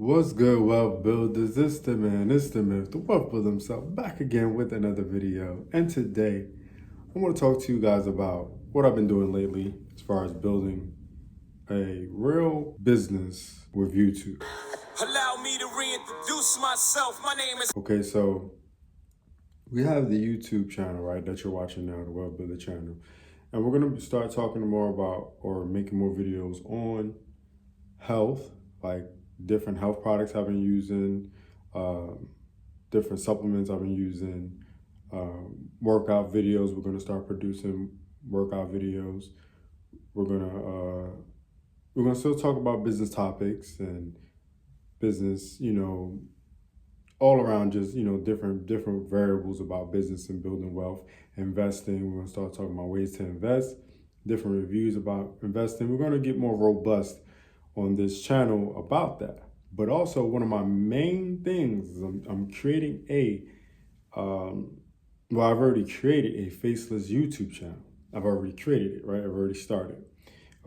What's good, wealth builders? It's the man, it's the myth, the wealth builder himself, back again with another video. And today, I want to talk to you guys about what I've been doing lately as far as building a real business with YouTube. Allow me to reintroduce myself. My name is... Okay, so we have the YouTube channel, right, that you're watching now, the Wealth Builder channel. And we're going to start talking more about or making more videos on health, like different health products I've been using, different supplements I've been using, workout videos. We're going to start producing workout videos. We're gonna still talk about business topics and business, all around, just different variables about business and building wealth, investing. We're gonna start talking about ways to invest, different reviews about investing. We're gonna get more robust on this channel about that. But also, one of my main things is I'm creating I've already created a Faceless YouTube channel. I've already created it, right? I've already started.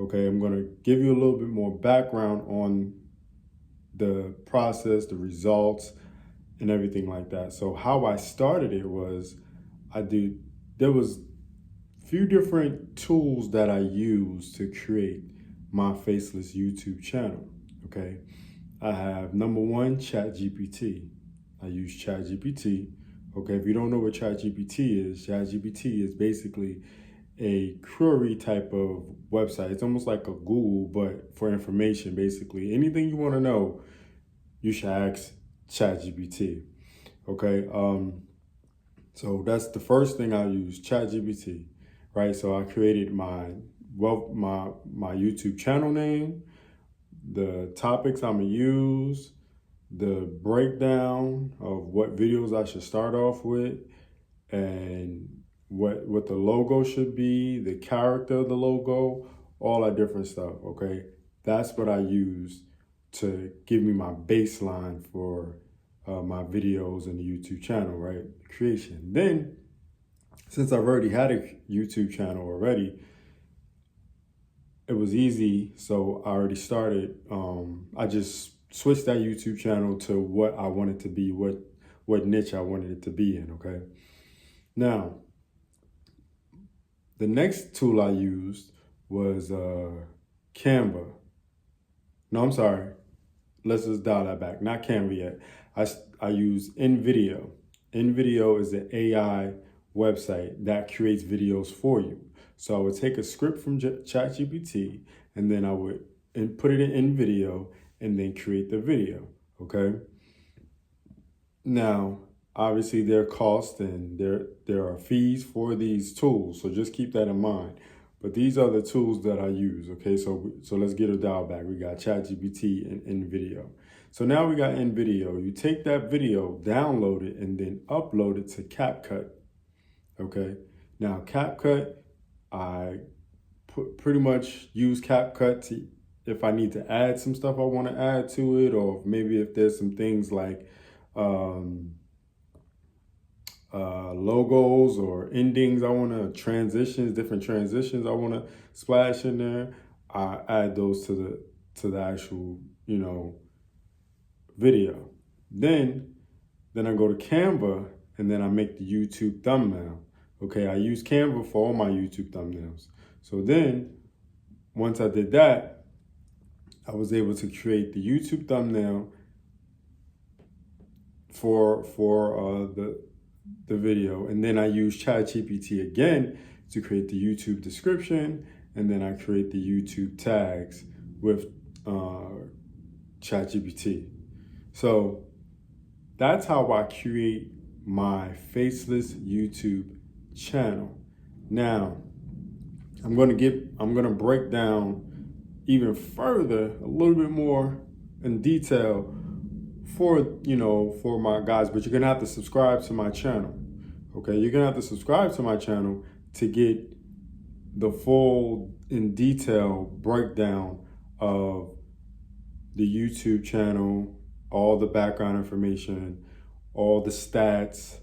Okay, I'm gonna give you a little bit more background on the process, the results, and everything like that. So how I started it was, there was a few different tools that I used to create my Faceless YouTube channel, okay? I have, number one, ChatGPT. I use ChatGPT, okay? If you don't know what ChatGPT is basically a query type of website. It's almost like a Google, but for information, basically. Anything you wanna know, you should ask ChatGPT, okay? So that's the first thing I use, ChatGPT, right? So I created my YouTube channel name, the topics I'm gonna use, the breakdown of what videos I should start off with, and what the logo should be, the character of the logo, all that different stuff, okay? That's what I use to give me my baseline for my videos and the YouTube channel, right? Creation. Then, since I've already had a YouTube channel already, it was easy, so I already started. I just switched that YouTube channel to what I wanted to be, what niche I wanted it to be in, okay? Now, the next tool I used was Canva. No, I'm sorry. Let's just dial that back. Not Canva yet. I use InVideo. InVideo is an AI website that creates videos for you. So I would take a script from ChatGPT, and then I would put it in InVideo and then create the video, okay? Now, obviously there are costs and there are fees for these tools, so just keep that in mind. But these are the tools that I use, okay? So let's get a dial back. We got ChatGPT and InVideo. So now we got InVideo. You take that video, download it, and then upload it to CapCut, okay? Now CapCut, I pretty much use CapCut to, if I need to add some stuff I want to add to it, or maybe if there's some things like logos or endings I want to different transitions I want to splash in there, I add those to the actual, video. Then I go to Canva, and then I make the YouTube thumbnail. Okay, I use Canva for all my YouTube thumbnails. So then, once I did that, I was able to create the YouTube thumbnail for the video, and then I use ChatGPT again to create the YouTube description, and then I create the YouTube tags with ChatGPT. So that's how I create my Faceless YouTube channel. Now, I'm gonna break down even further, a little bit more in detail for my guys, but you're gonna have to subscribe to my channel. Okay, you're gonna have to subscribe to my channel to get the full in detail breakdown of the YouTube channel, all the background information, all the stats,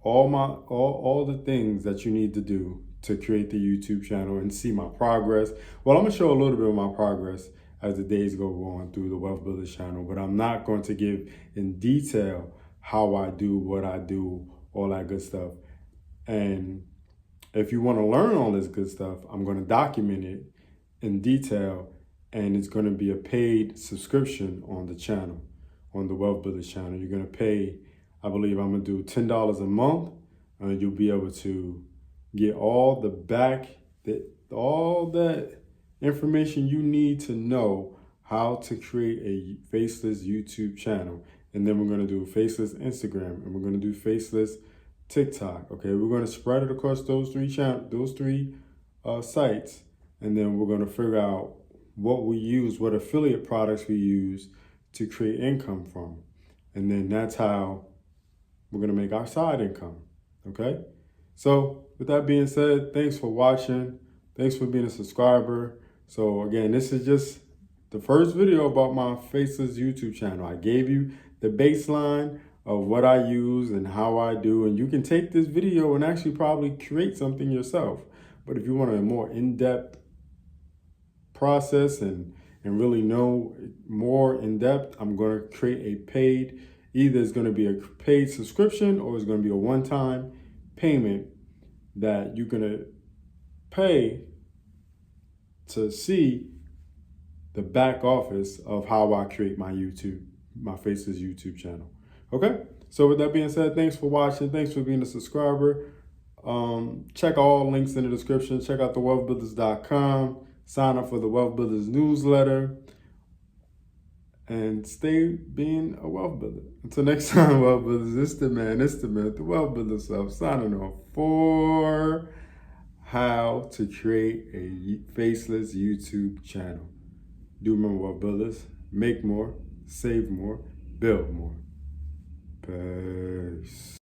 all the things that you need to do to create the YouTube channel and see my progress. Well, I'm gonna show a little bit of my progress as the days go on through the Wealth Builders channel. But I'm not going to give in detail how I do what I do, all that good stuff. And if you want to learn all this good stuff, I'm going to document it in detail, and it's going to be a paid subscription on the channel, on the Wealth Builders channel. You're going to pay, I believe I'm going to do $10 a month, and you'll be able to get all that information you need to know how to create a faceless YouTube channel. And then we're going to do faceless Instagram, and we're going to do faceless TikTok. Okay, we're going to spread it across those three sites, and then we're going to figure out what we use, what affiliate products we use to create income from. And then that's how we're going to make our side income. Okay, so with that being said, thanks for watching. Thanks for being a subscriber. So again, this is just the first video about my Faceless YouTube channel. I gave you the baseline of what I use and how I do, and you can take this video and actually probably create something yourself. But if you want a more in-depth process and really know more in depth, I'm going to create a paid, either it's going to be a paid subscription or it's going to be a one-time payment that you're going to pay to see the back office of how I create my Faceless YouTube channel. Okay, so with that being said, thanks for watching. Thanks for being a subscriber. Check all links in the description. Check out thewealthbuilders.com. Sign up for the Wealth Builders newsletter. And stay being a wealth builder. Until next time, Wealth Builders, it's the man, the Wealth Builder self, signing off for how to create a faceless YouTube channel. Do remember, Wealth Builders, make more, save more, build more. Peace.